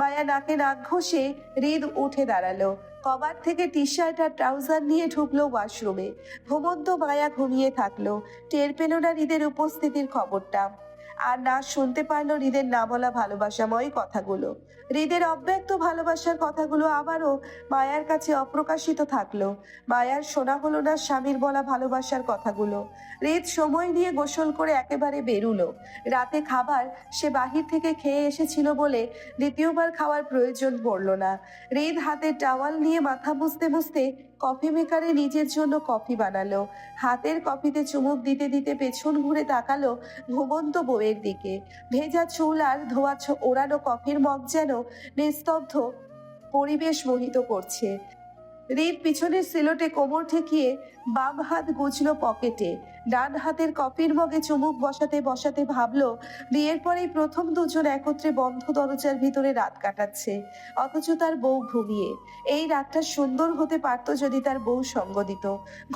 মায়া নাকে নাক ঘষে হৃদ উঠে দাঁড়ালো। কভার থেকে টি শার্ট আর ট্রাউজার নিয়ে ঢুকলো ওয়াশরুমে। ঘুমন্ত মায়া ঘুমিয়ে থাকলো, টের পেল না হৃদের উপস্থিতির খবরটা। আর না শুনতে পারলো হৃদের না বলা ভালোবাসাময় কথাগুলো। হৃদের অব্যক্ত ভালোবাসার কথাগুলো আবারও মায়ার কাছে অপ্রকাশিত থাকলো। মায়ার শোনা হলো না স্বামীর বলা ভালোবাসার কথাগুলো। হৃদ সময় নিয়ে গোসল করে একেবারে বেরুলো। রাতে খাবার সে বাহির থেকে খেয়ে এসেছিল বলে দ্বিতীয়বার খাওয়ার প্রয়োজন পড়লো না। হৃদ হাতে টাওয়াল নিয়ে মাথা মুছতে মুছতে কফি মেকারে নিজের জন্য কফি বানালো। হাতের কফিতে চুমুক দিতে দিতে পেছন ঘুরে তাকালো ঘুমন্ত বউয়ের দিকে। ভেজা চুল আর ধোয়া ওড়ানো কফির মগ যেন নিস্তব্ধ পরিবেশ মোহিত করছে। হৃদ পিছনের সিলোটে কোমর ঠেকিয়ে বাম হাত গুজলো পকেটে। ডান হাতের কফির মগে চুমুক বসাতে বসাতে ভাবলো বিয়ের পরেই প্রথম দুজন একত্রে বন্ধ দরজার ভিতরে রাত কাটাচ্ছে, অথচ তার বউ ঘুমিয়ে। এই রাতটা সুন্দর হতে পারত যদি তার বউ সঙ্গ দিত।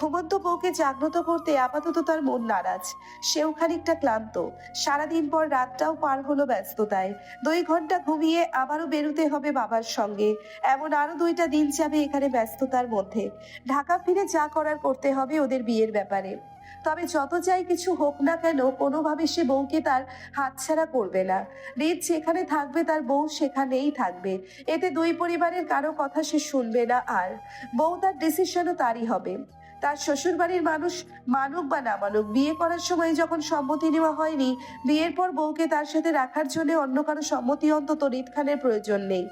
ঘুমন্ত বউকে জাগ্রত করতে আপাতত তার মন নারাজ, সেও খানিকটা ক্লান্ত। সারাদিন পর রাতটাও পার হলো ব্যস্ততায়। 2 ঘন্টা ঘুমিয়ে আবারও বেরুতে হবে বাবার সঙ্গে। এমন আরো 2টা দিন যাবে এখানে ব্যস্ততার মধ্যে। ঢাকা ফিরে যা করার করতে হবে ওদের বিয়ের ব্যাপারে। তবে যত যাই কিছু হোক না কেন কোনোভাবে সে বউকে তার হাতছাড়া করবে না। হৃদ যেখানে থাকবে তার বউ সেখানেই থাকবে। এতে 2 পরিবারের কারো কথা সে শুনবে না। আর বউ তার ডিসিশনও তারই হবে। তার শ্বশুরবাড়ির মানুষ মানুক বা না মানুক, বিয়ে করার সময় যখন সম্মতি নেওয়া হয়নি, বিয়ের পর বউকে তার সাথে রাখার জন্য অন্য কারো সম্মতি অন্তত হৃদ খানের প্রয়োজন নেই।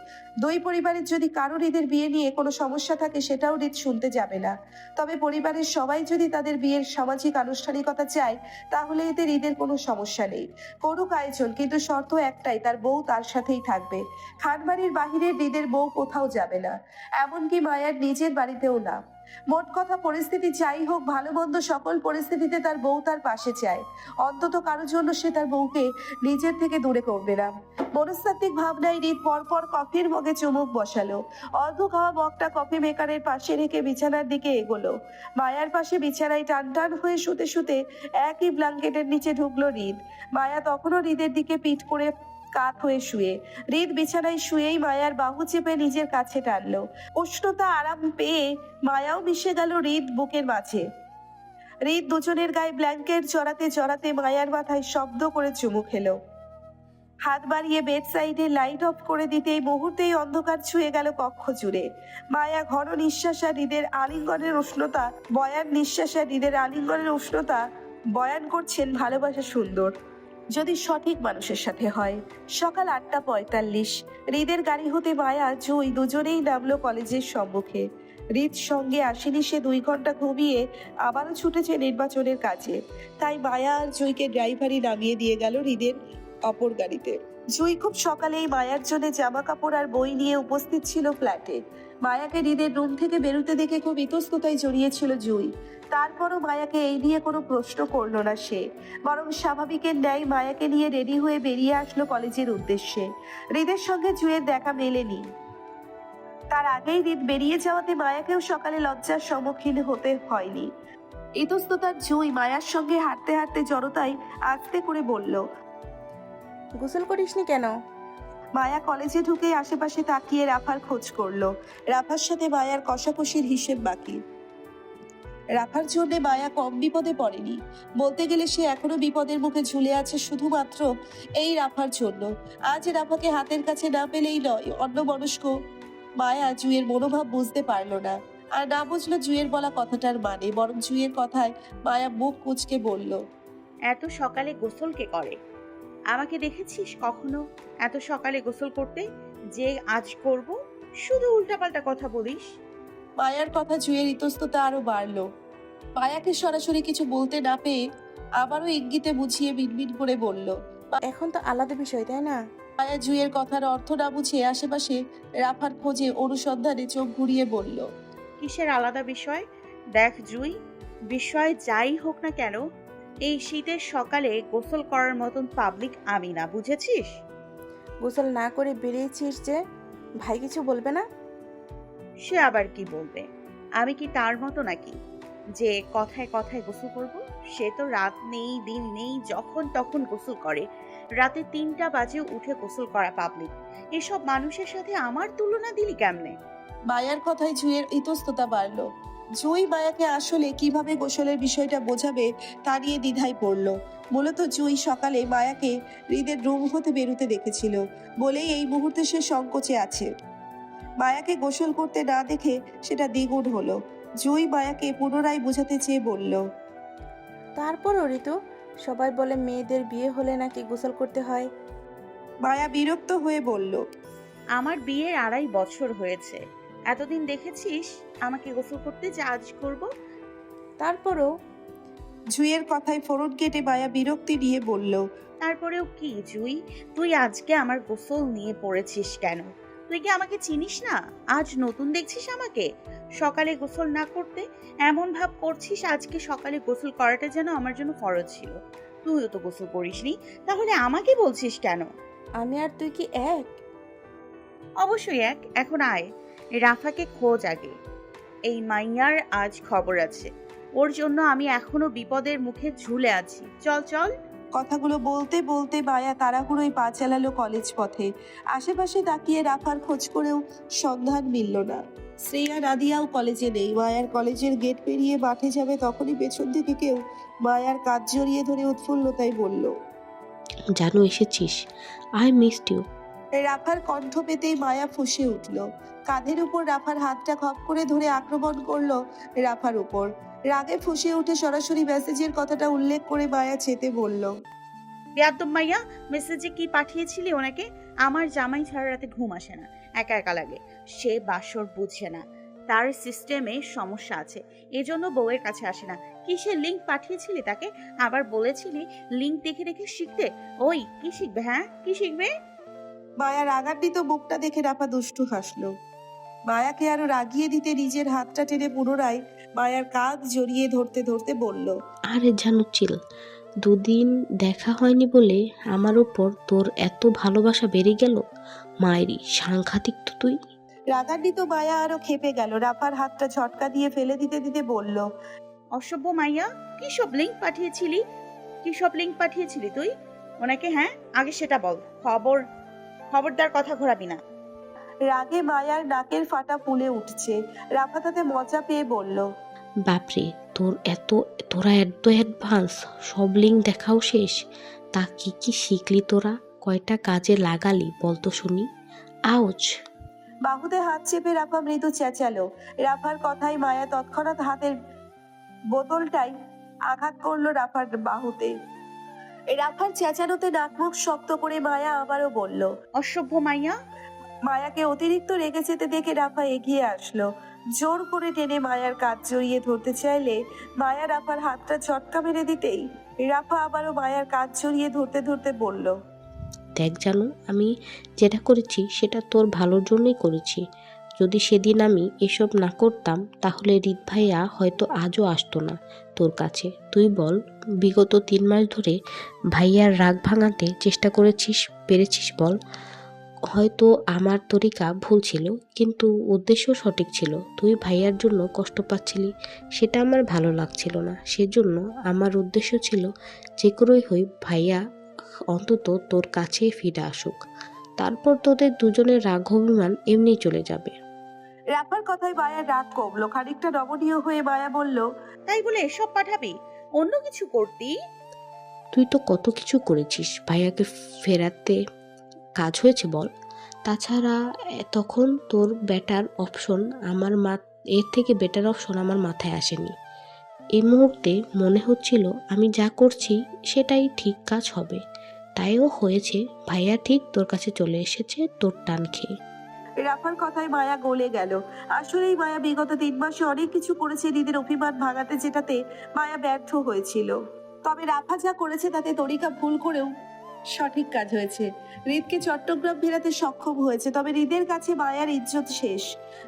2 পরিবারের যদি কারো হৃদের বিয়ে নিয়ে কোনো সমস্যা থাকে সেটাও হৃদ শুনতে যাবে না। তবে পরিবারের সবাই যদি তাদের বিয়ের সামাজিক আনুষ্ঠানিকতা চায় তাহলে এতে হৃদের কোনো সমস্যা নেই। করুক আয়োজন, কিন্তু শর্ত একটাই, তার বউ তার সাথেই থাকবে। খানবাড়ির বাহিরে হৃদের বউ কোথাও যাবে না, এমনকি মায়ার নিজের বাড়িতেও না। মোট কথা পরিস্থিতি যাই হোক, ভালো মন্দ সকল পরিস্থিতিতে তার বউ তার পাশে চায়। অন্তত কারোর জন্য সে তার বউকে নিজের থেকে দূরে করবে না। মনস্তাত্ত্বিক ভাবনায় হৃদ পরপর কফির মগে চুমুক বসালো। অর্ধ খাওয়া মগটা কফি মেকারের পাশে রেখে বিছানার দিকে এগোলো। মায়ার পাশে বিছানায় টান টান হয়ে শুতে শুতে একই ব্ল্যাঙ্কেটের নিচে ঢুকলো হৃদ। মায়া তখনও হৃদের দিকে পিঠ করে কাত হয়ে শুয়ে। হৃদ বিছানায় শুয়েই মায়ার বাহু চেপে নিজের কাছে টানলো। উষ্ণতা আরাম পেয়ে মায়াও মিশে গেল হৃদ বুকের মাঝে। হৃদ দুজনের গায়ে ব্ল্যাঙ্কেট জড়াতে জড়াতে মায়ার মাথায় শব্দ করে চুমু খেলো। হাত বাড়িয়ে বেড সাইডে লাইট অফ করে দিতেই মুহূর্তেই অন্ধকার ছুঁয়ে গেল কক্ষ জুড়ে। মায়া ঘন নিঃশ্বাস আর হৃদের আলিঙ্গনের উষ্ণতা বয়ান করছেন ভালোবাসা সুন্দর, যদি সঠিক মানুষের সাথে হয়। সকাল 8:45। হৃদের গাড়ি হতে মায়া জুই দুজনেই নামলো কলেজের সম্মুখে। হৃদ সঙ্গে আসেনি, সে 2 ঘন্টা ঘুমিয়ে আবারও ছুটেছে নির্বাচনের কাজে। তাই মায়া আর জুইকে ড্রাইভারই নামিয়ে দিয়ে গেল হৃদের অপর গাড়িতে। জুই খুব সকালেই মায়ার জন্য জামা কাপড় আর বই নিয়ে উপস্থিত ছিল ফ্ল্যাটে। মায়াকে হৃদের রুম থেকে বেরোতে দেখে খুব ইতস্ততায় জড়িয়েছিল জুই। তারপরও মায়াকে এই নিয়ে কোনো প্রশ্ন করলো না সে, বরং স্বাভাবিকের ন্যায় মায়াকে নিয়ে রেডি হয়ে বেরিয়ে আসলো কলেজের উদ্দেশ্যে। হৃদের সঙ্গে জুইয়ের দেখা মেলেনি। তার আগেই হৃদ বেরিয়ে যাওয়াতে মায়াকেও সকালে লজ্জার সম্মুখীন হতে হয়নি। ইতস্ততার জুই মায়ার সঙ্গে হাঁটতে হাঁটতে জড়তায় আস্তে করে বলল, গোসল করিসনি কেন? মায়া কলেজে ঢুকে আশেপাশে তাকিয়ে রাফার খোঁজ করলো। রাফার সাথে মায়ার কষাকষির হিসেব বাকি। রাফার জন্য মায়া কম বিপদে পড়েনি। বলতে গেলে সে এখনো বিপদের মুখে ঝুলে আছে শুধুমাত্র এই রাফার জন্য। আজ রাফাকে হাতের কাছে না পেলেই নয়। অন্যমনস্ক মায়া জুইয়ের মনোভাব বুঝতে পারলো না, আর না বুঝলো জুইয়ের বলা কথাটার মানে। বরং জুইয়ের কথায় মায়া মুখ কুঁচকে বলল, এত সকালে গোসল কে করে? আমাকে দেখেছিস কখনো এত সকালে গোসল করতে? যে আজ করব, শুধু উল্টাপাল্টা কথা বলিস। মায়ার কথা জুইয়ের ইতস্ততা আরো বাড়লো। মায়াকে সরাসরি কিছু বলতে না পেয়ে আবারও ইঙ্গিতে বুঝিয়ে মিনমিন করে বলল। এখন তো আলাদা বিষয়, তাই না? মায়া জুইয়ের কথার অর্থ না বুঝে আশেপাশে রাফার খোঁজে অনুসন্ধানে চোখ ঘুরিয়ে বলল, কিসের আলাদা বিষয়? দেখ জুই, বিষয় যাই হোক না কেন, এই শীতের সকালে গোসল করার মতন পাবলিক আমি না, বুঝেছিস? গোসল না করে বেরিয়েছিস যে, ভাই কিছু বলবে না? সে আবার কি বলবে? আমি কি তার মতো নাকি যে কথায় কথায় গোসল করব? সে তো রাত নেই দিন নেই, যখন তখন গোসল করে। রাতে 3টা বাজে উঠে গোসল করা পাবলিক। এসব মানুষের সাথে আমার তুলনা দিলি কেমনে? মায়ার কথায় জুঁইয়ের ইতস্ততা বাড়ল। জুঁই মায়াকে আসলে কিভাবে গোসলের বিষয়টা বোঝাবে তা নিয়ে দ্বিধায় পড়ল। মূলত জুঁই সকালে মায়াকে হৃদের রুম হতে বেরোতে দেখেছিল বলেই এই মুহূর্তে সে সংকোচে আছে। মায়াকে গোসল করতে না দেখে সেটা দ্বিগুণ হলো। জুঁই মায়াকে পুনরায় বোঝাতে চেয়ে বলল, তারপরও ঋতু, সবাই বলে মেয়েদের বিয়ে হলে নাকি গোসল করতে হয়। মায়া বিরক্ত হয়ে বলল, আমার বিয়ের 2.5 বছর হয়েছে, এতদিন দেখেছিস আমাকে গোসল করতে, যে আজ করব? তারপরও জুঁইয়ের কথায় ফোরন কেটে মায়া বিরক্তি নিয়ে বলল, তারপরেও কি জুই, তুই আজকে আমার গোসল নিয়ে পড়েছিস কেন? তুই কি আমাকে চিনিস না? আজ নতুন দেখছিস আমাকে? সকালে গোসল না করতে এমন ভাব করছিস আজকে সকালে গোসল করাটা যেন আমার জন্য ফরজ ছিল। তুইও তো গোসল করিসনি, তাহলে আমাকে বলছিস কেন? আমি আর তুই কি এক? অবশ্যই এক। এখন আয়, রাফাকে খোঁজ আগে। এই মাইয়ার আজ খবর আছে, ওর জন্য আমি এখনো বিপদের মুখে ঝুলে আছি। চল চল। কথাগুলো বলতে বলতে মায়া তাড়াহুড়োয় পা চালালো কলেজ পথে। আশেপাশে তাকিয়ে রাফার খোঁজ করেও সন্ধান মিলল না। শ্রেয়া নাদিয়াও কলেজে নেই। মায়ার কলেজের গেট পেরিয়ে মাঠে যাবে তখনই পেছন থেকে কেউ মায়ার কাঁধ জড়িয়ে ধরে উৎফুল্লতায় বলল, জানু এসেছিস, আই মিসড ইউ। রাফার কণ্ঠ পেতেই মায়া ফুঁসে উঠল। কাঁধের উপর রাফার হাতটা খপ করে ধরে আক্রমণ করলো রাফার উপর। রাগে ফুঁসে উঠে সরাসরি মেসেজের কথাটা উল্লেখ করে মায়া চেতে বলল, বেয়াদ্দব মাইয়া, মেসেজে কি পাঠিয়েছিলি ওনাকে? আমার জামাই ছাড়া রাতে ঘুম আসে না, একা একা লাগে। সে বাসর বুঝে না, তার সিস্টেমে সমস্যা আছে, এজন্য বউয়ের কাছে আসে না। কিসের লিঙ্ক পাঠিয়েছিলি তাকে? আবার বলেছিলি লিঙ্ক দেখে দেখে শিখতে। ওই কি শিখবে? হ্যাঁ, কি শিখবে? মায়া রাগান্বিত মুখটা দেখে রাফা দুষ্টু হাসলো। মায়াকে আরো রাগিয়ে দিতে নিজের হাতটা টেনে পুনরায় মায়ার কাঁধ জড়িয়ে ধরতে ধরতে বলল, আরে জানু চিল, দুদিন দেখা হয়নি বলে আমার ওপর তোর এত ভালোবাসা বেড়ে গেল। মায়েরি সাংঘাতিক তো তুই। রাগান্বিত মায়া আরো খেপে গেল। রাফার হাতটা ঝটকা দিয়ে ফেলে দিতে দিতে বলল, অসভ্য মাইয়া, কি সব লিঙ্ক পাঠিয়েছিলি? কি সব লিঙ্ক পাঠিয়েছিলি তুই ওনাকে? হ্যাঁ, আগে সেটা বল। খবরদার কথা ঘোরাবি না। রাগে মায়ার নাকের ফাটা ফুলে উঠছে। রাফা তাতে মজা পেয়ে বলল, বাপরে, তোরা এত অ্যাডভান্স, সব লিঙ্ক দেখাও শেষ। তা কি কি শিখলি তোরা? কয়টা কাজে লাগালি বলতো শুনি। আউচ। বাহুতে হাত চেপে রাফা মৃদু চেঁচালো। রাফার কথায় মায়া তৎক্ষণাৎ হাতের বোতলটাই আঘাত করলো রাফার বাহুতে। রাফার চেঁচানোতে নাক মুখ শক্ত করে মায়া আবারও বলল। অসভ্য মাইয়া। মায়াকে অতিরিক্ত রেগে যেতে দেখে রাফা এগিয়ে আসলো। জোর করে টেনে মায়ার কাঁধ জড়িয়ে ধরতে চাইলে মায়া রাফার হাতটা ঝটকা মেরে দিতেই রাফা আবারও মায়ার কাঁধ জড়িয়ে ধরতে ধরতে বলল, দেখ জানো, আমি যেটা করেছি সেটা তোর ভালোর জন্যই করেছি। যদি সেদিন আমি এসব না করতাম তাহলে রিত ভাইয়া হয়তো আজও আসতো না তোর কাছে। তুই বল, বিগত 3 মাস ধরে ভাইয়ার রাগ ভাঙাতে চেষ্টা পেরেছিস বল? হয়তো আমার তরিকা ভুল ছিল, কিন্তু উদ্দেশ্য সঠিক ছিল। তুই ভাইয়ার জন্য কষ্ট পাচ্ছিলি, সেটা আমার ভালো লাগছিল না। সেজন্য আমার উদ্দেশ্য ছিল যে করেই হই ভাইয়া অন্তত তোর কাছেই ফিরে আসুক, তারপর তোদের দুজনের রাগ অভিমান এমনি চলে যাবে। রাফার কথায় মায়ার রাগ কমলো। খানিকটা নমনীয় হয়ে মায়া বলল, তাই বলে এসব পাঠাবি? অন্য কিছু করতি। তুই তো কত কিছু করেছিস ভাইয়াকে ফেরাতে, কাজ হয়েছে বল? তাছাড়া তখন তোর বেটার অপশন এর থেকে বেটার অপশন আমার মাথায় আসেনি। এই মুহূর্তে মনে হচ্ছিল আমি যা করছি সেটাই ঠিক কাজ হবে। তাইও হয়েছে, ভাইয়া ঠিক তোর কাছে চলে এসেছে তোর টান খেয়ে। রাফার কথায় মায়া গলে গেল। আসলেই মায়া বিগত 3 মাসে অনেক কিছু করেছে হৃদের অভিমান ভাঙাতে, যেটাতে মায়া ব্যর্থ হয়েছিল। তবে রাফা যা করেছে তাতে তরিকা ভুল করেও সঠিক কাজ হয়েছে। হৃদকে চট্টগ্রাম ফেরাতে সক্ষম হয়েছে। তবে হৃদের কাছে মায়ার ইজ্জত শেষ।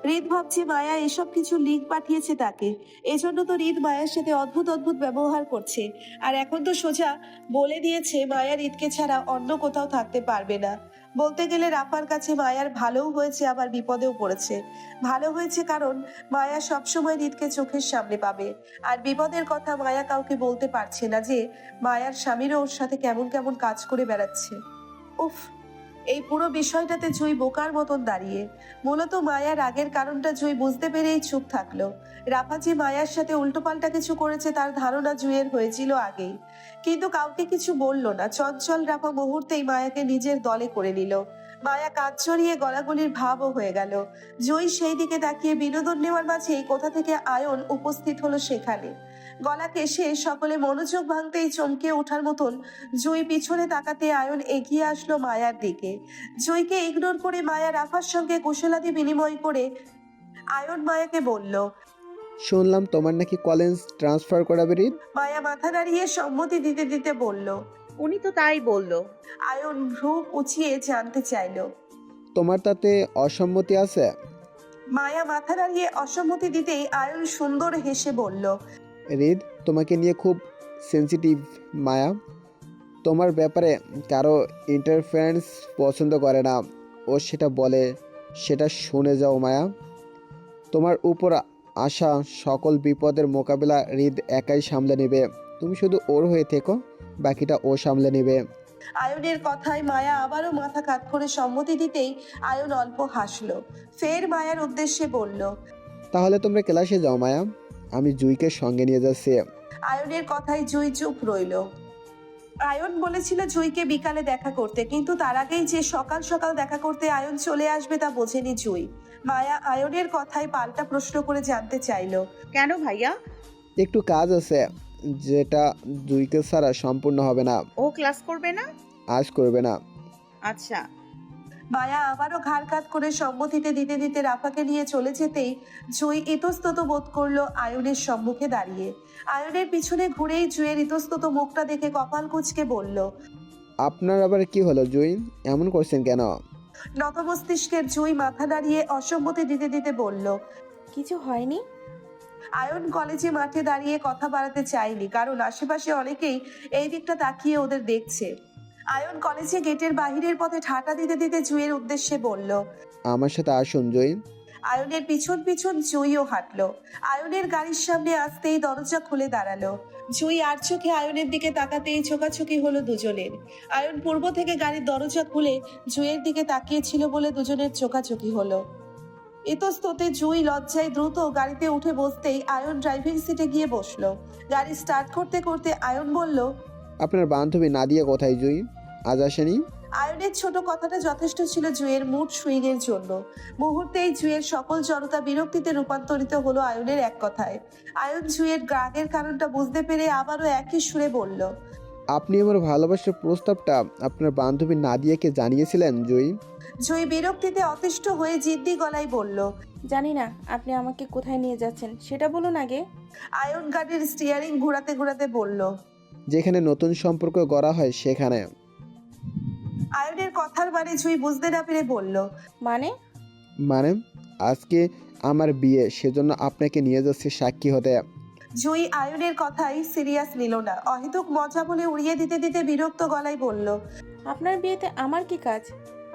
হৃদ ভাবছে মায়া এসব কিছু লিঙ্ক পাঠিয়েছে তাকে, এজন্য তো হৃদ মায়ার সাথে অদ্ভুত অদ্ভুত ব্যবহার করছে। আর এখন তো সোজা বলে দিয়েছে মায়া হৃদকে ছাড়া অন্য কোথাও থাকতে পারবে না। বলতে গেলে রাফার কাছে মায়ার ভালোও হয়েছে আবার বিপদেও পড়েছে। ভালো হয়েছে কারণ মায়া সবসময় হৃদকে চোখের সামনে পাবে, আর বিপদের কথা মায়া কাউকে বলতে পারছে না যে মায়ার স্বামীরও ওর সাথে কেমন কেমন কাজ করে বেড়াচ্ছে। উফ, এই পুরো বিষয়টাতে জুই বোকার মতন দাঁড়িয়ে। মূলত মায়ার আগের কারণটা জুই বুঝতে পেরেই চুপ থাকলো। রাফা যে মায়ার সাথে উল্টোপাল্টা কিছু করেছে তার ধারণা জুইয়ের হয়েছিল আগেই, কিন্তু কাউকে কিছু বলল না। চঞ্চল রাফা মুহূর্তেই মায়াকে নিজের দলে করে নিল। মায়া কাজ জড়িয়ে গলাগলির ভাবও হয়ে গেল। জুই সেই দিকে তাকিয়ে বিনোদন নেওয়ার মাঝেই কোথা থেকে আয়ন উপস্থিত হলো সেখানে। গলা কেশে সকলে মনোযোগ ভাঙতেই চমকে ওঠার মতন জুই পিছনে তাকাতে আয়ন এগিয়ে আসলো মায়ার দিকে। জুইকে ইগনোর করে মায়া রাফার সঙ্গে কুশলাদি বিনিময় করে আয়ন মায়াকে বলল। শুনলাম তোমার নাকি কলেজ ট্রান্সফার করাবে রিদ। মায়া মাথা নাড়িয়ে সম্মতি দিতে দিতে বলল। উনি তো তাই বললো। আয়ন ভ্রু উঁচিয়ে জানতে চাইল। তোমার তাতে অসম্মতি আছে? মায়া মাথা নাড়িয়ে অসম্মতি দিতেই আয়ন সুন্দর হেসে বলল। রিদ তোমাকে নিয়ে খুব সেন্সিটিভ মায়া। তোমার ব্যাপারে কারো ইন্টারফারেন্স পছন্দ করে না। ও সেটা বলে, সেটা শুনে যাও মায়া। তোমার উপর আসা সকল বিপদের মোকাবিলা রিদ একাই সামলে নেবে। তুমি শুধু ওর হয়ে থেকো, বাকিটা ও সামলে নেবে। আয়নের কথায় মায়া আবারও মাথা কাত করে সম্মতি দিতেই আয়ন অল্প হাসলো। ফের মায়ার উদ্দেশ্যে বলল। তাহলে তোমরা ক্লাসে যাও মায়া, আমি জুইকে সঙ্গে নিয়ে যাচ্ছি। আয়নের কথায় জুই চুপ রইল। আয়ন বলেছিল জুইকে বিকালে দেখা করতে, কিন্তু তার আগেই যে সকাল সকাল দেখা করতে আয়ন চলে আসবে তা বোঝেনি জুই। মায়া আয়নের কথায় পাল্টা প্রশ্ন করে জানতে চাইলো। কেন ভাইয়া? একটু কাজ আছে যেটা জুইকে ছাড়া সম্পূর্ণ হবে না। ও ক্লাস করবে না? আজ করবে না। আচ্ছা। মায়া আবারও ঘাড় কাত করে সম্মতিতে দিতে দিতে রাফাকে নিয়ে চলে যেতেই জুই ইতস্তত বোধ করলো আয়নের সম্মুখে দাঁড়িয়ে। আয়নের পিছনে ঘুরেই জুইয়ের ইতস্তত মুখটা দেখে কপাল কুঁচকে বলল। আপনার আবার কি হলো জুই, এমন করছেন কেন? নত মস্তিষ্কের জুই মাথা নাড়িয়ে অসম্মতি দিতে দিতে বলল। কিছু হয়নি। আয়ন কলেজে মাঠে দাঁড়িয়ে কথা বাড়াতে চায়নি, কারণ আশেপাশে অনেকেই এই দিকটা তাকিয়ে ওদের দেখছে। আয়ন কলেজে গেটের বাহিরের পথে ঠাটা দিতে দিতে জুইয়ের উদ্দেশ্যে বলল। আমার সাথে আসুন জুই। আয়নের পিছন পিছন জুইও হাঁটলো। আয়নের গাড়ির সামনে আসতেই দরজা খুলে দাঁড়ালো। জুই আর চোখে আয়নের দিকে তাকাতেই চোখাচোখি হলো দুজনের। আয়ন পূর্ব থেকে গাড়ির দরজা খুলে জুইয়ের দিকে তাকিয়েছিল বলে দুজনের চোখাচোখি হলো। ইতস্ততে জুই লজ্জায় দ্রুত গাড়িতে উঠে বসতেই আয়ন ড্রাইভিং সিটে গিয়ে বসলো। গাড়ি স্টার্ট করতে করতে আয়ন বলল। আপনার বান্ধবী নাদিয়া কোথায় জুই, আজ আসেনি? আয়নের ছোট কথাটা যথেষ্ট ছিল জুইয়ের মুড সুইং এর জন্য। মুহূর্তেই জুইয়ের সকল জড়তা বিরক্তিতে রূপান্তরিত হলো আয়নের এক কথায়। আয়ন জুইয়ের রাগের কারণটা বুঝতে পেরে আবারও একই সুরে বলল। আপনি আমার ভালোবাসার প্রস্তাবটা আপনার বান্ধবী নাদিয়াকে জানিয়েছিলেন জুই? জুই বিরক্তিতে অতিষ্ঠ হয়ে জিদ্দি গলায় বলল। জানি না আপনি আমাকে কোথায় নিয়ে যাচ্ছেন, সেটা বলুন আগে। আয়ন গাড়ির স্টিয়ারিং ঘোরাতে ঘোরাতে বলল। যেখানে নতুন সম্পর্ক গড়া হয় সেখানে। আয়নের কথার মানে জুই বুঝতে না পেরে বলল। মানে আজকে আমার বিয়ে, সেজন্য আপনাকে নিয়ে যাচ্ছি সাক্ষী হতে। জুই আয়নের কথাই সিরিয়াস নিল না, অহেতুক মজা বলে উড়িয়ে দিতে দিতে বিরক্ত গলায় বলল। আপনার বিয়েতে আমার কি কাজ?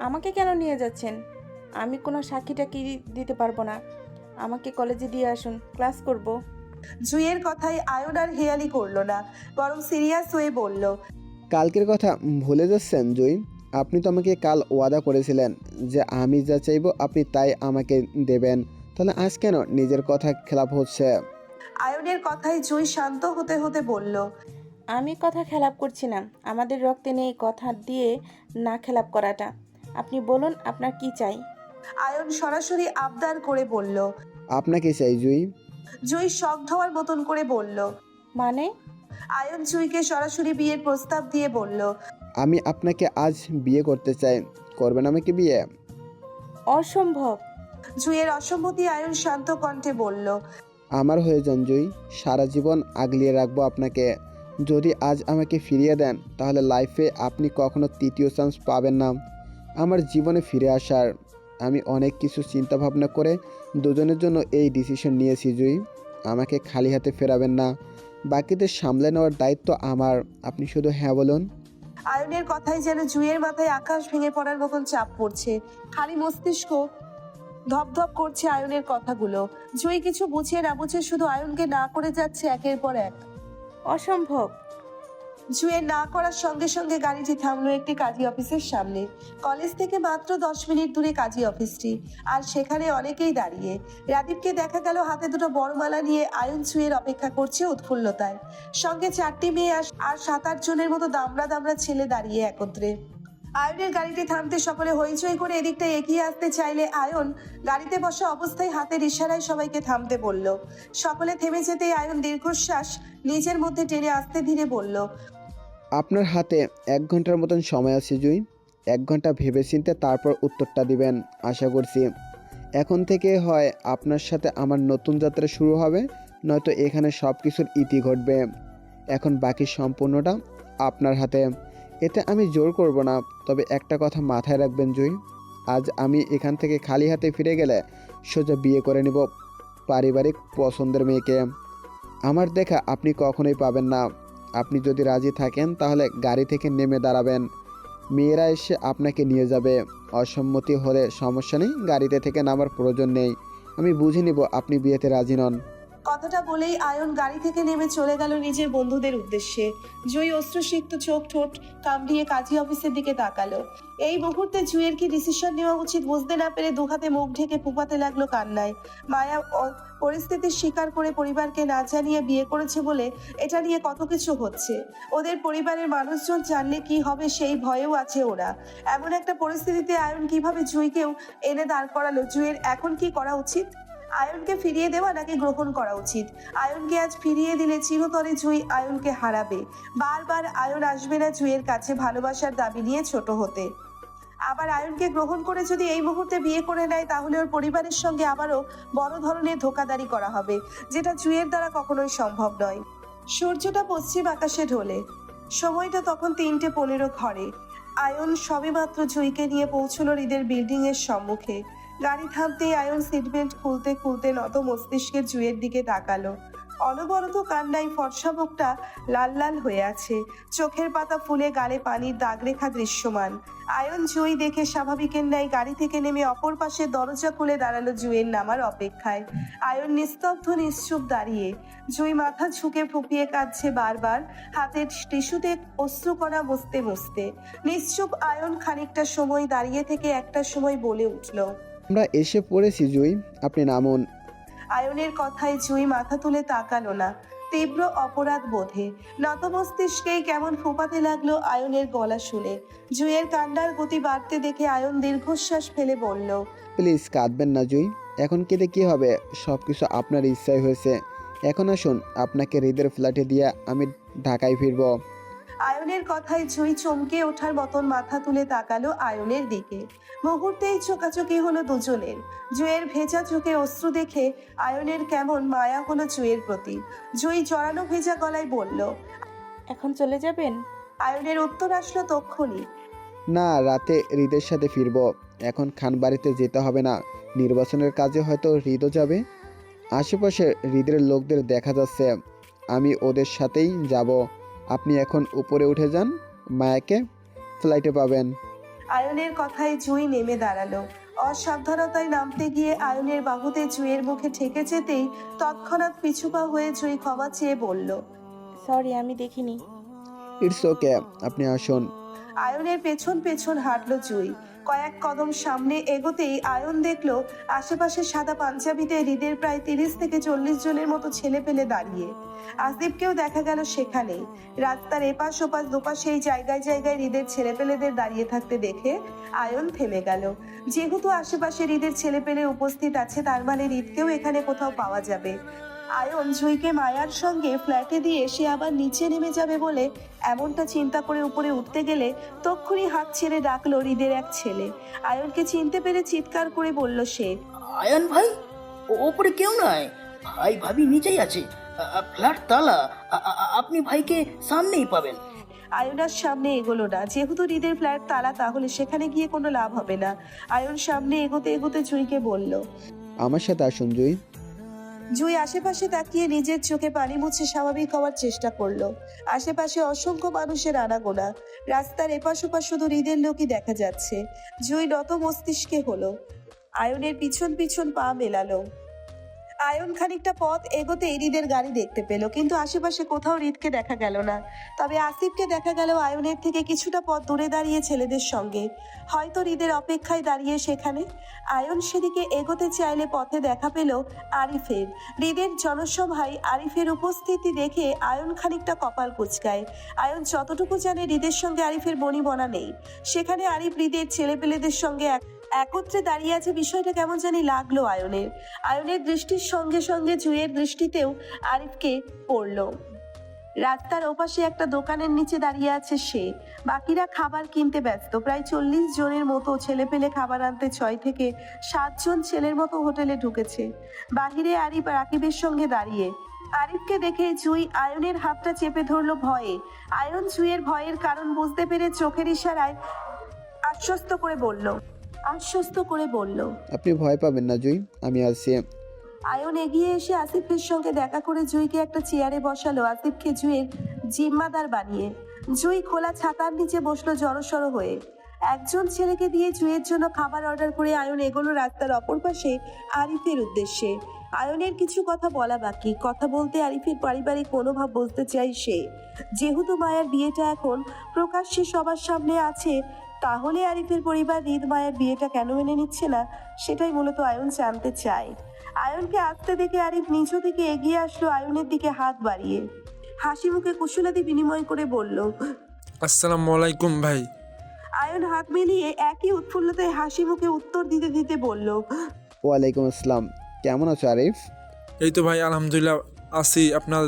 আমাকে কেন নিয়ে যাচ্ছেন? আমি কোনো সাক্ষীটা কি দিতে পারবো না। আমাকে কলেজে দিয়ে আসুন, ক্লাস করব। জুইয়ের কথাই আয়ন আর হেয়ালি করলো না, বরং সিরিয়াস হয়ে বলল। কালকের কথা ভুলে যাচ্ছেন জুই? আপনি তো আমাকে কাল ওয়াদা করেছিলেন যে আমি যা চাইবো আপনি তাই আমাকে দেবেন। তাহলে আজ কেন নিজের কথা খেলাপ হচ্ছে? আয়নের কথাই জুই শান্ত হতে হতে বলল। আমি কথা খেলাপ করছি না, আমাদের রক্তে নেই কথা দিয়ে না খেলাপ করাটা। আপনি বলুন আপনার কি চাই? আয়ন সরাসরি আবদার করে বলল। আপনাকে চাই জুই। জুই শক হওয়ার মতন করে বলল। মানে? আয়ন জুইকে সরাসরি বিয়ের প্রস্তাব দিয়ে বলল। আমি আপনাকে আজ বিয়ে করতে চাই, করবেন আমাকে বিয়ে? অসম্ভব। জুইয়ের অসম্মতি আয়ন শান্ত কণ্ঠে বলল। আমার হয়ে যান জুই, সারা জীবন আগলিয়ে রাখবো আপনাকে। যদি আজ আমাকে ফিরিয়ে দেন তাহলে লাইফে আপনি কখনো তৃতীয় চান্স পাবেন না আমার জীবনে ফিরে আসার। আমি অনেক কিছু চিন্তা ভাবনা করে দুজনের জন্য এই ডিসিশন নিয়েছি জুই। আমাকে খালি হাতে ফেরাবেন না, বাকিদের সামলে নেওয়ার দায়িত্ব আমার। আপনি শুধু হ্যাঁ বলুন। আয়নের কথাই যেন জুঁইয়ের মাথায় আকাশ ভেঙে পড়ার মতন চাপ পড়ছে। খালি মস্তিষ্ক ধপধপ করছে আয়নের কথাগুলো। জুঁই কিছু বুঝিয়ে না বুঝে শুধু আয়নকে না করে যাচ্ছে একের পর এক। অসম্ভব। জুঁইয়ের না করার সঙ্গে সঙ্গে গাড়িটি থামলো একটি কাজী অফিসের সামনে। কলেজ থেকে মাত্র 10 মিনিট দূরে কাজী অফিসটি, আর সেখানে অনেকেই দাঁড়িয়ে। রাদীপকে দেখা গেল হাতে দুটো বড়মালা নিয়ে আয়ন জুঁইয়ের অপেক্ষা করছে উৎফুল্লতায়। সঙ্গে 4টি মেয়ে আর 7-8 জনের মতো দামড়া দামড়া ছেলে দাঁড়িয়ে একত্রে। আয়নের গাড়িটি থামতে সকলে হইচই করে এদিকটা এগিয়ে আসতে চাইলে আয়ন গাড়িতে বসা অবস্থায় হাতের ইশারায় সবাইকে থামতে বলল। সকলে থেমে যেতেই আয়ন দীর্ঘশ্বাস নিজের মধ্যে টেনে আস্তে ধীরে বলল, আপনার হাতে 1 ঘন্টার মতন সময় আছে জুঁই। 1 ঘন্টা ভেবেচিন্তে তারপর উত্তরটা দিবেন আশা করছি। এখন থেকে হয় আপনার সাথে আমার নতুন যাত্রা শুরু হবে, নয়তো এখানে সব কিছুর ইতি ঘটবে। এখন বাকি সম্পূর্ণটা আপনার হাতে। এতে আমি জোর করব না, তবে একটা কথা মাথায় রাখবেন জুঁই, আজ আমি এখান থেকে খালি হাতে ফিরে গেলে সোজা বিয়ে করে নিব পারিবারিক পছন্দের মেয়েকে। আমার দেখা আপনি কখনোই পাবেন না। আপনি যদি রাজি থাকেন তাহলে গাড়ি থেকে নেমে দাঁড়াবেন, মেয়েরা এসে আপনাকে নিয়ে যাবে। অসম্মতি হলে সমস্যা নেই, গাড়িতে থেকে নামার প্রয়োজন নেই। আমি বুঝে নিব আপনি বিয়েতে রাজি নন। কথাটা বলেই আয়ন গাড়ি থেকে নেমে চলে গেল নিজের বন্ধুদের উদ্দেশ্যে। জুঁই অশ্রুসিক্ত চোখ ঠোঁট কামড়িয়ে কাজী অফিসের দিকে তাকালো। এই মুহূর্তে জুঁইয়ের কি ডিসিশন নেওয়া উচিত বুঝতে না পেরে দুহাতে মুখ ঢেকে ফুপাতে লাগলো কান্নায়। মায়া পরিস্থিতির স্বীকার করে পরিবারকে না জানিয়ে বিয়ে করেছে বলে এটা নিয়ে কত কিছু হচ্ছে। ওদের পরিবারের মানুষজন জানলে কি হবে সেই ভয়েও আছে ওরা। এমন একটা পরিস্থিতিতে আয়ন কিভাবে জুঁইকেও এনে দাঁড় করালো। জুঁইয়ের এখন কি করা উচিত? আয়নকে ফিরিয়ে দেওয়া নাকি গ্রহণ করা উচিত? আয়নকে আজ ফিরিয়ে দিলে চিরতরে জুঁই আয়নকে হারাবে। বারবার আয়ন আসবে না জুঁইয়ের কাছে ভালোবাসার দাবি নিয়ে ছোট হতে। আবার আয়নকে গ্রহণ করে যদি এই মুহূর্তে বিয়ে করে নেয় তাহলে ওর পরিবারের সঙ্গে আবারও বড় ধরনের ধোঁকাদারি করা হবে, যেটা জুঁইয়ের দ্বারা কখনোই সম্ভব নয়। সূর্যটা পশ্চিম আকাশে ঢলে। সময়টা তখন 3:15 ঘরে। আয়ন সবেমাত্র জুঁইকে নিয়ে পৌঁছলো হৃদের বিল্ডিং এর সম্মুখে। গাড়ি থামতেই আয়ন সিটবেল্ট খুলতে খুলতে নত মস্তিষ্কে জুঁইয়ের দিকে তাকালো। অনবরত কান্নায় ফর্সা মুখটা লাল লাল হয়ে আছে, চোখের পাতা ফুলে গালে পানির দাগ রেখা দৃশ্যমান। আয়ন জুঁই দেখে স্বাভাবিকের ন্যায় গাড়ি থেকে নেমে অপর পাশে দরজা খুলে দাঁড়ালো জুঁইয়ের নামার অপেক্ষায়। আয়ন নিস্তব্ধ নিশ্চুপ দাঁড়িয়ে। জুঁই মাথা ঝুঁকে ফুপিয়ে কাঁদছে বারবার, হাতের টিস্যুতে অশ্রুকণা মুছতে মুছতে। নিশ্চুপ আয়ন খানিকটা সময় দাঁড়িয়ে থেকে একটা সময় বলে উঠল, আমরা এসে পড়েছি জুঁই, আপনি নামুন। আয়নের কথায় জুঁই মাথা তুলে তাকালো না, তীব্র অপরাধ বোধে। নত মস্তিষ্কেই কেমন ফোপাতে লাগলো আয়নের গলা শুনে। জুঁইয়ের কান্নার গতি বাড়তে দেখে আয়ন দীর্ঘশ্বাস ফেলে বলল, প্লিজ কাঁদবেন না জুঁই, এখন কেঁদে কী হবে? সব কিছু আপনার ইচ্ছাই হয়েছে। এখন আসুন, আপনাকে হৃদের ফ্ল্যাটে দিয়ে আমি ঢাকায় ফিরব। আয়নের কথায় জুঁই চমকে ওঠার মতন মাথা তুলে তাকালো আয়নের দিকে। মুহূর্তেই চোকাচোকি হলো দুজনের। জুঁইয়ের ভেজা চোখে অশ্রু দেখে আয়নের কেমন মায়া হলো জুঁইয়ের প্রতি। জুঁই জড়ানো ভেজা গলায় বলল, এখন চলে যাবেন? আয়নের উত্তর আসলো তক্ষুনি, না, রাতে হৃদের সাথে ফিরব। এখন খানবাড়িতে যেতে হবে না, নির্বাচনের কাজে হয়তো হৃদও যাবে। আশেপাশে হৃদের লোকদের দেখা যাচ্ছে, আমি ওদের সাথেই যাব। আপনি এখন উপরে উঠে যান, মায়াকে ফ্লাইটে পাবেন। আয়নের কথায় জুঁই নেমে দাঁড়ালো। অসাবধানতায় নামতে গিয়ে আয়নের বাহুতে জুঁইয়ের মুখে ঠেকে যেতেই তৎক্ষণাৎ পিছুপা হয়ে জুঁই ক্ষমা চেয়ে বলল, সরি, আমি দেখিনি। ইটস ওকে, আপনি আসুন। আয়নের পেছন পেছন হাঁটলো জুঁই। কয়েক কদম সামনে এগোতেই আয়ন দেখলো আশেপাশে সাদা পাঞ্জাবিতে হৃদের প্রায় 30 থেকে 40 জনের মতো ছেলে পেলে দাঁড়িয়ে। আসদীপকেও দেখা গেল সেখানেই। রাস্তার এপাশ ওপাশ দুপাশে এই জায়গায় জায়গায় হৃদের ছেলেপেলেদের দাঁড়িয়ে থাকতে দেখে আয়ন থেমে গেল। যেহেতু আশেপাশে হৃদের ছেলেপেলে উপস্থিত আছে, তার মানে হৃদকেও এখানে কোথাও পাওয়া যাবে। আয়ন জুঁইকে মায়ার সঙ্গে ফ্ল্যাটে দিয়ে সে আবার নিচে নেমে যাবে বলে এমনটা চিন্তা করে উপরে উঠতে গেলে তক্ষুনি হাত ছেড়ে ডাকলো হৃদের এক ছেলে। আয়নকে চিনতে পেরে চিৎকার করে বলল সে, আয়ান ভাই, ওপরে কেউ নাই, ভাই ভাবি নিচেই আছে, ফ্ল্যাট তালা, আপনি ভাইকে সামনেই পাবেন। আয়নার সামনে এগোলো না, যেহেতু হৃদের ফ্ল্যাট তালা, তাহলে সেখানে গিয়ে কোনো লাভ হবে না। আয়ন সামনে এগোতে এগোতে জুঁইকে বলল, আমার সাথে আসুন জুঁই। জুই আশেপাশে তাকিয়ে নিজের চোখে পানি মুছে স্বাভাবিক হওয়ার চেষ্টা করলো। আশেপাশে অসংখ্য মানুষের আনাগোনা, রাস্তার এপাশ ওপাশ শুধু হৃদের লোকই দেখা যাচ্ছে। জুই নত মস্তিষ্কে হলো, আয়নের পিছন পিছন পা মেলালো। আয়ন খানিকটা পথ এগোতেই হৃদের গাড়ি দেখতে পেল, কিন্তু আশেপাশে কোথাও হৃদকে দেখা গেল না। তবে আসিফকে দেখা গেল আয়নের থেকে কিছুটা পথ দূরে দাঁড়িয়ে ছেলেদের সঙ্গে, হয়তো হৃদের অপেক্ষায় দাঁড়িয়ে সেখানে। আয়ন সেদিকে এগোতে চাইলে পথে দেখা পেল আরিফের। হৃদের জনসভায় আরিফের উপস্থিতি দেখে আয়ন খানিকটা কপাল কুঁচকায়। আয়ন যতটুকু জানে হৃদের সঙ্গে আরিফের বনিবনা নেই। সেখানে আরিফ হৃদের ছেলেপেলেদের সঙ্গে একত্রে দাঁড়িয়ে আছে, বিষয়টা কেমন জানি লাগলো আয়নের। আয়নের দৃষ্টির সঙ্গে সঙ্গে জুইয়ের দৃষ্টিতেও আরিফকে পড়ল। রাস্তার ওপাশে একটা দোকানের নিচে দাঁড়িয়ে আছে সে, বাকিরা খাবার কিনতে ব্যস্ত। প্রায় 40 জনের মতো ছেলে পেলে খাবার আনতে 6 থেকে 7 জন ছেলের মতো হোটেলে ঢুকেছে। বাহিরে আরিফ রাকিবের সঙ্গে দাঁড়িয়ে। আরিফকে দেখে জুই আয়নের হাতটা চেপে ধরলো ভয়ে। আয়ন জুইয়ের ভয়ের কারণ বুঝতে পেরে চোখের ইশারায় আশ্বস্ত করে বলল, আপনি ভয় পাবেন না জুই, আমি আছি। আয়ন এগিয়ে এসে আসিফের সঙ্গে দেখা করে জুইকে একটা চেয়ারে বসালো, আসিফকে জুইয়ের জিম্মাদার বানিয়ে। জুই খোলা ছাতার নিচে বসলো জড়সড় হয়ে। একজন ছেলেকে দিয়ে জুইয়ের জন্য খাবার অর্ডার করে আয়ন এগোলো রাস্তার অপর পাশে আরিফের উদ্দেশ্যে। আয়নের কিছু কথা বলা বাকি, কথা বলতে আরিফের পারিবারিক মনোভাব বুঝতে চাই সে। যেহেতু মায়ের বিয়েটা এখন প্রকাশ্যে সবার সামনে আছে, তাহলে আরিফের পরিবার হৃদ মায়ের বিয়েটা কেন মেনে নিচ্ছে না, সেটাই মূলত আয়ন জানতে চায়। আয়নকে আসতে দেখে আরিফ নিজ থেকে এগিয়ে আসলো আয়নের দিকে হাত বাড়িয়ে। হাসি মুখে কুশলাদি বিনিময় করে বলল, আসসালামু আলাইকুম ভাই। আয়ন হাত মিলিয়ে একই উৎফুল্লতায় হাসি মুখে উত্তর দিতে দিতে বলল, ওয়ালাইকুম আসসালাম, কেমন আছো আরিফ? এই তো ভাই আলহামদুলিল্লাহ আছি আপনার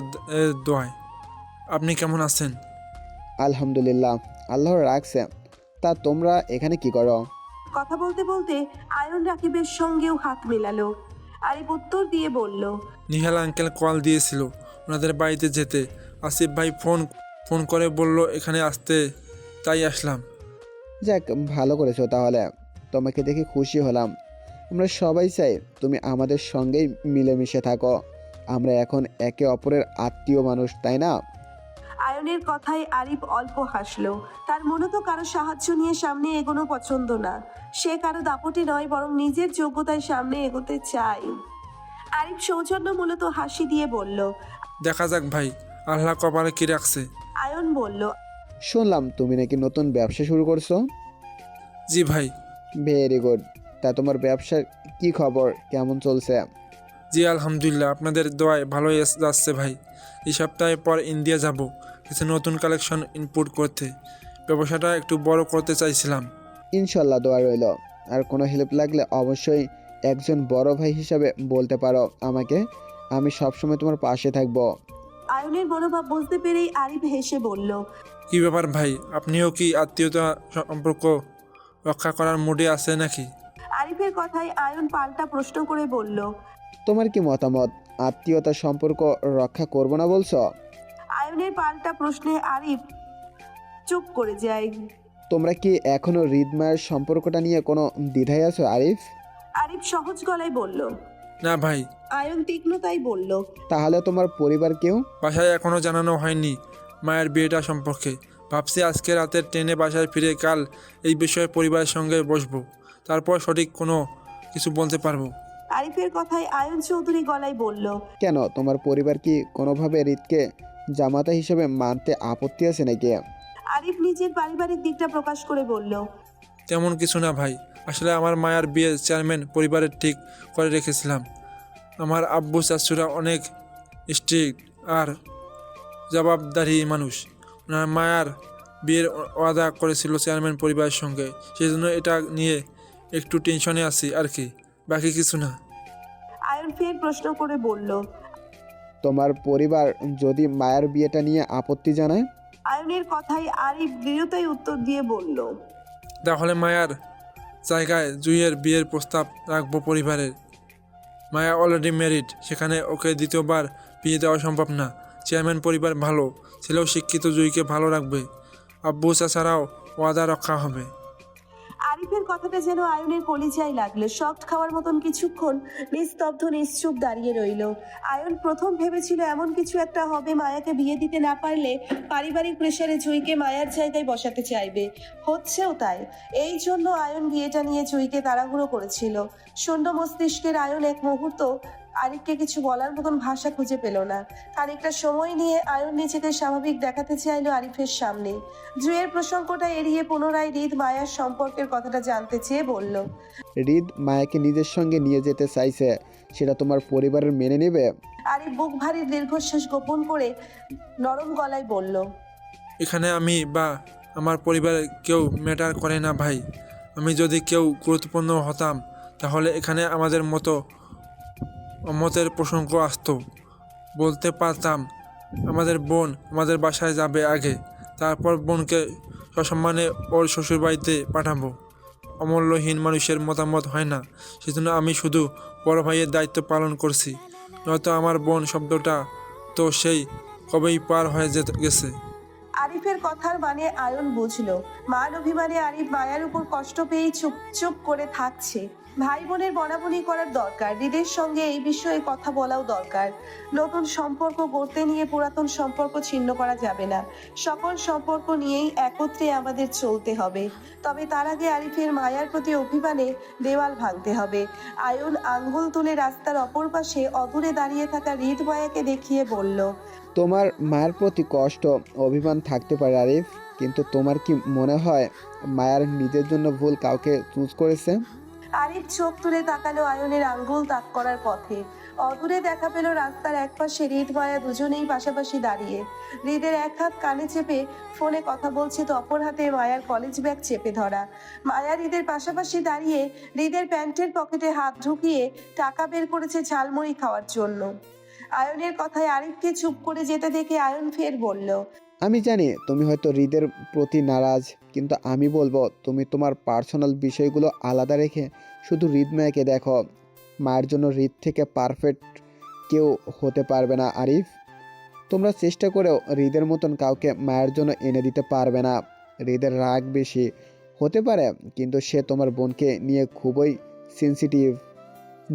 দোয়ায়। আপনি কেমন আছেন? আলহামদুলিল্লাহ, আল্লাহর রাখছে। তা তোমরা এখানে কি করো? কথা বলতে বলতে আয়ন রাকিবের সঙ্গেও হাত মেলালো। আরিফ উত্তর দিয়ে বলল, নিহাল আঙ্কেল কল দিয়েছিল ওনাদের বাড়িতে যেতে। আসিফ ভাই ফোন করে বলল এখানে আসতে, তাই আসলাম। যাক, ভালো করেছো তাহলে, তোমাকে দেখে খুশি হলাম। আমরা সবাই চাই তুমি আমাদের সঙ্গেই মিলেমিশে থাকো। আমরা এখন একে অপরের আত্মীয় মানুষ, তাই না? আয়নের কথায় আরিফ অল্প হাসলো। তার মূলত কারো সাহায্য নিয়ে সামনে এগোনো পছন্দ না। সে কারো দাপটে নয়, বরং নিজের যোগ্যতায় সামনে এগোতে চায়। আরিফ সৌজন্য মূলত হাসি দিয়ে বলল, দেখা যাক ভাই, আল্লাহ কপালে কি রাখছে। আয়ন বলল, শুনলাম তুমি নাকি নতুন ব্যবসা শুরু করছো। জি ভাই। Very good. তা তোমার ব্যবসার কি খবর, কেমন চলছে? জি আলহামদুলিল্লাহ, আপনাদের দোয়ায় ভালোই যাচ্ছে ভাই। এই সপ্তাহে পর ইন্ডিয়া যাব কিছু নতুন কালেকশন ইনপুট করতে। ব্যবসাটা একটু বড় করতে চাইছিলাম। ইনশাল্লাহ, দোয়া রইল। আর কোনো হেল্প লাগলে অবশ্যই একজন বড় ভাই হিসাবে বলতে পারো আমাকে। আমি সবসময় তোমার পাশে থাকবো। আয়নের মনোভাব বুঝতে পেরেই আরিফ হেসে বলল, কি ব্যাপার ভাই, আপনিও কি আত্মীয়তা সম্পর্ক রক্ষা করার মুডে আছে নাকি? আরিফের কথায় আয়ন পাল্টা প্রশ্ন করে বলল, তোমার কি মতামত, আত্মীয়তার সম্পর্ক রক্ষা করব না বলছো? আয়নের পাল্টা প্রশ্নে আরিফ চুপ করে যায়। তোমরা কি এখনো হৃদমায়ের সম্পর্কটা নিয়ে কোনো দ্বিধায় আছো আরিফ? আরিফ সহজ গলায় বলল। না ভাই। আয়ন তীক্ষ্ণতাই বলল, তাহলে তোমার পরিবার কেউ? বাসায় এখনও জানানো হয়নি মায়ের বিয়েটা সম্পর্কে। ভাবছি আজকে রাতের ট্রেনে বাসায় ফিরে কাল এই বিষয়ে পরিবারের সঙ্গে বসবো, তারপর সঠিক কোনো কিছু বলতে পারবো। আরিফের কথায় আয়ন চৌধুরী গলায় বলল, কেন, তোমার পরিবার কি কোনোভাবে হৃদকে জামাতা হিসেবে মানতে আপত্তি আছে নাকি? আরিফ নিজের পারিবারিক দিকটা প্রকাশ করে বলল, তেমন কিছু না ভাই, আসলে আমার মায়ের বিয়ে চেয়ারম্যান পরিবারের ঠিক করে রেখেছিলাম। আমার আব্বু চাচুরা অনেক স্ট্রিক্ট আর জবাবদারি মানুষ। ওনার মায়ের বিয়ের ওয়াদা করেছিল চেয়ারম্যান পরিবারের সঙ্গে, সেই জন্য এটা নিয়ে একটু টেনশনে আছি আর কি, বাকি কিছু না। আয়ন ফের প্রশ্ন করে বলল, তোমার পরিবার যদি মায়ের বিয়েটা নিয়ে আপত্তি জানায়? আয়নের কথায় আরিফ দৃঢ়তায় উত্তর দিয়ে বলল, তাহলে মায়ার জায়গায় জুইয়ের বিয়ের প্রস্তাব রাখবো পরিবারের। মায়া অলরেডি ম্যারিড, সেখানে ওকে দ্বিতীয়বার বিয়ে দেওয়া সম্ভব না। চেয়ারম্যান পরিবার ভালো, ছেলেও শিক্ষিত, জুইকে ভালো রাখবে, আব্বু চাচারাও ওয়াদা রক্ষা হবে। আরিফের কথা কথাটা যেন আয়নের কলিজায় লাগলো। শক্ত খাওয়ার মতন কিছুক্ষণ নিস্তব্ধ নিশ্চুপ দাঁড়িয়ে রইল। আয়ন প্রথম ভেবেছিল এমন কিছু একটা হবে, মায়াকে বিয়ে দিতে না পারলে পারিবারিক প্রেশারে জুইকে মায়ার জায়গায় বসাতে চাইবে। হচ্ছেও তাই। এই জন্য আয়ন বিয়েটা নিয়ে জুইকে তাড়াহুড়ো করেছিল। শূন্য মস্তিষ্কের আয়ন এক মুহূর্ত আরিফকে কিছু বলার মতন ভাষা খুঁজে পেল না। খানিকটা সময় নিয়ে আয়ন নিজেকে স্বাভাবিক দেখাতে চাইল আরিফের সামনে। জুয়ের প্রসঙ্গটা এড়িয়ে পুনরায় হৃদ মায়ার সম্পর্কের কথাটা জানতে চেয়ে বলল, হৃদ মায়াকে নিজের সঙ্গে নিয়ে যেতে চাইছে, সেটা তোমার পরিবারের মেনে নেবে? আরিফ বুক ভারী দীর্ঘশ্বাস গোপন করে নরম গলায় বলল, এখানে আমি বা আমার পরিবারের কেউ ম্যাটার করে না ভাই। আমি যদি কেউ গুরুত্বপূর্ণ হতাম তাহলে এখানে আমাদের মতের প্রসঙ্গ আসতো। বলতে পারতাম আমাদের বোন আমাদের বাসায় যাবে আগে, তারপর বোনকে সসম্মানে ওর শ্বশুরবাড়িতে পাঠাবো। অমূল্যহীন মানুষের মতামত হয় না, সেজন্য আমি শুধু বড় ভাইয়ের দায়িত্ব পালন করছি। নয়তো আমার বোন শব্দটা তো সেই কবেই পার হয়ে গেছে। আরিফের কথার মানে আয়ন বুঝলো। মান অভিমানে আরিফ মায়ার উপর কষ্ট পেয়েই চুপ করে থাকছে। ভাই বোনের বনাবনি করার দরকার, হৃদের সঙ্গে এই বিষয়ে কথা বলাও দরকার। নতুন সম্পর্ক গড়তে নিয়ে পুরাতন সম্পর্ক ছিন্ন করা যাবে না। সকল সম্পর্ক নিয়েই একত্রে আমাদের চলতে হবে। তবে তার আগে আরিফের মায়ার প্রতি অভিমানে দেওয়াল ভাঙতে হবে। আয়ন আঙ্গুল তুলে রাস্তার অপর পাশে অদূরে দাঁড়িয়ে থাকা হৃদ মায়াকে দেখিয়ে বলল, তোমার মায়ের প্রতি কষ্ট অভিমান থাকতে পারে আরিফ, কিন্তু তোমার কি মনে হয় মায়ার নিজের জন্য ভুল কাউকে চুজ করেছে? আরিফ চোখ তুলে তাকালো আয়নের আঙ্গুল তাক করার পথে। অদূরে দেখা পেল রাস্তার একপাশে হৃদ মায়া দুজনেই পাশাপাশি দাঁড়িয়ে। হৃদের এক হাত কানে চেপে ফোনে কথা বলছে, তো অপর হাতে মায়ার কলেজ ব্যাগ চেপে ধরা। মায়া হৃদের পাশাপাশি দাঁড়িয়ে হৃদের প্যান্টের পকেটে হাত ঢুকিয়ে টাকা বের করেছে ঝালমুড়ি খাওয়ার জন্য। আয়নের কথায় আরিফকে চুপ করে যেতে দেখে আয়ন ফের বলল, আমি জানি তুমি হয়তো হৃদের প্রতি নারাজ, কিন্তু আমি বলবো তুমি তোমার পার্সোনাল বিষয়গুলো আলাদা রেখে শুধু হৃদ মায়াকে দেখো। মায়ের জন্য হৃদ থেকে পারফেক্ট কেউ হতে পারবে না আরিফ। তোমরা চেষ্টা করেও হৃদের মতন কাউকে মায়ের জন্য এনে দিতে পারবে না। হৃদের রাগ বেশি হতে পারে, কিন্তু সে তোমার বোনকে নিয়ে খুবই সেন্সিটিভ।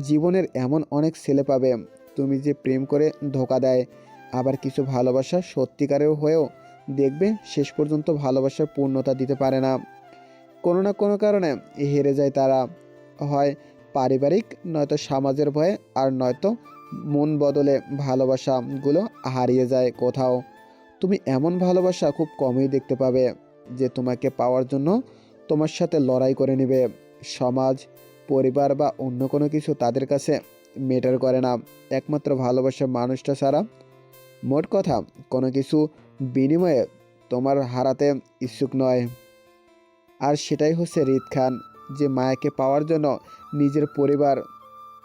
জীবনের এমন অনেক ছেলে পাবে তুমি যে প্রেম করে ধোকা দেয়, আবার কিছু ভালোবাসা সত্যিকারের হয়েও দেখবে শেষ পর্যন্ত ভালোবাসার পূর্ণতা দিতে পারে না। কোনো না কোনো কারণে হেরে যায় তারা, হয় পারিবারিক, নয়তো সমাজের ভয়ে, আর নয়তো মন বদলে ভালোবাসাগুলো হারিয়ে যায় কোথাও। তুমি এমন ভালোবাসা খুব কমই দেখতে পাবে যে তোমাকে পাওয়ার জন্য তোমার সাথে লড়াই করে নেবে। সমাজ, পরিবার বা অন্য কোনো কিছু তাদের কাছে ম্যাটার করে না, একমাত্র ভালোবাসার মানুষটা ছাড়া। মোট কথা, কোনো কিছু বিনিময়ে তোমার হারাতে ইচ্ছুক নয়। আর সেটাই হচ্ছে হৃদ খান, যে মায়াকে পাওয়ার জন্য নিজের পরিবার,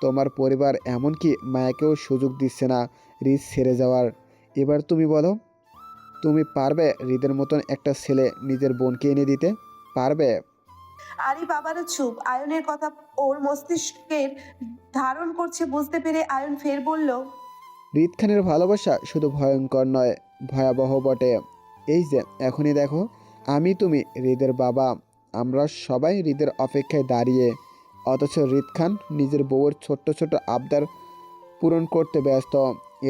তোমার পরিবার, এমনকি মায়াকেও সুযোগ দিচ্ছে না হৃদ ছেড়ে যাওয়ার। এবার তুমি বলো, তুমি পারবে হৃদের মতন একটা ছেলে নিজের বোনকে এনে দিতে? পারবে? আরিফ আবারও চুপ। আয়নের কথা ওর মস্তিষ্কের ধারণ করছে বুঝতে পেরে আয়ন ফের বলল, হৃদ খানের ভালোবাসা শুধু ভয়ঙ্কর নয়, ভয়াবহ বটে। এই যে এখনই দেখো, আমি, তুমি, হৃদের বাবা, আমরা সবাই হৃদের অপেক্ষায় দাঁড়িয়ে, অথচ হৃদ খান নিজের বউয়ের ছোট্ট ছোট আবদার পূরণ করতে ব্যস্ত।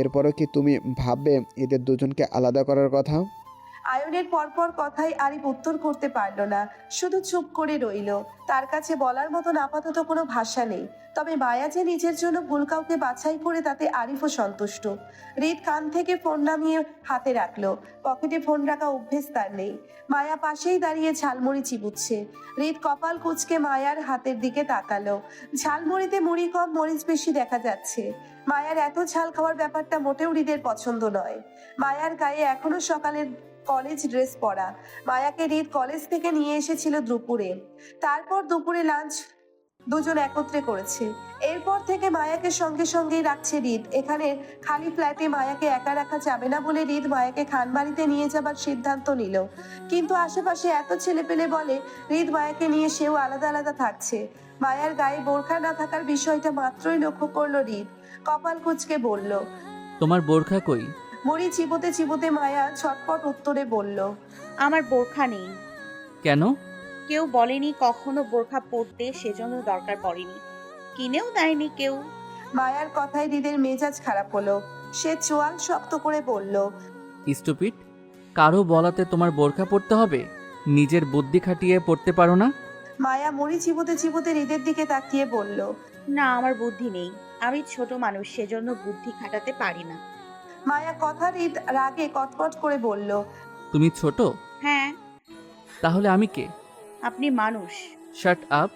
এরপরও কি তুমি ভাববে এদের দুজনকে আলাদা করার কথা? আয়নের পরপর কথাই আরিফ উত্তর করতে পারল না, শুধু চুপ করে রইল। তার কাছে বলার মতন আপাতত কোনো ভাষা নেই। তবে মায়া যে নিজের জন্য ভুল কাউকে বাছাই করে তাতে আরিফও সন্তুষ্ট। হৃদ কান থেকে ফোন নামিয়ে হাতে রাখলো। পকেটে ফোন রাখা অভ্যেস তার নেই। মায়া পাশেই দাঁড়িয়ে ঝালমুড়ি চিবুচ্ছে। হৃদ কপাল কুঁচকে মায়ার হাতের দিকে তাকালো। ঝালমুড়িতে মুড়ি কম, মরিচ বেশি দেখা যাচ্ছে। মায়ার এত ঝাল খাওয়ার ব্যাপারটা মোটেও হৃদের পছন্দ নয়। মায়ার গায়ে এখনো সকালের কলেজ ড্রেস পরা। মায়াকে হৃদ কলেজ থেকে নিয়ে এসেছিল দুপুরে। তারপর দুপুরে লাঞ্চ দুজন একত্রে করেছে। এরপর থেকে মায়াকে সঙ্গে সঙ্গেই রাখছে হৃদ। এখানে খালি ফ্ল্যাটে মায়াকে একা রাখা যাবে না বলে হৃদ মায়াকে খানবাড়িতে নিয়ে যাবার সিদ্ধান্ত নিল। কিন্তু আশেপাশে এত ছেলেপেলে বলে হৃদ মায়াকে নিয়ে সেও আলাদা আলাদা থাকছে। মায়ার গায়ে বোরখা না থাকার বিষয়টা মাত্রই লক্ষ্য করলো হৃদ। কপাল কুঁচকে বলল, তোমার বোরখা কই? মুড়ি চিবোতে চিবোতে মায়া ছটপট উত্তরে বলল, আমার বোরখা নেই। কেন? কেউ বলেনি কখনো বোরখা পরতে, সেজন্য দরকার পড়েনি। কিনেও দেয়নি কেউ। মায়ার কথায় হৃদের মেজাজ খারাপ হলো। সে চোয়াল শক্ত করে বলল, স্টুপিড, কারো বলাতে তোমার বোরখা পরতে হবে? নিজের বুদ্ধি খাটিয়ে পড়তে পারো না? মায়া মুড়ি চিবোতে চিবোতে হৃদের দিকে তাকিয়ে বলল, না, আমার বুদ্ধি নেই। আমি ছোট মানুষ, সেজন্য বুদ্ধি খাটাতে পারি না। মায়া কথা হৃদ রাগে কটকট করে বলল, তুমি ছোট? হ্যাঁ, তাহলে আমি কে? আপনি মানুষ। Shut up.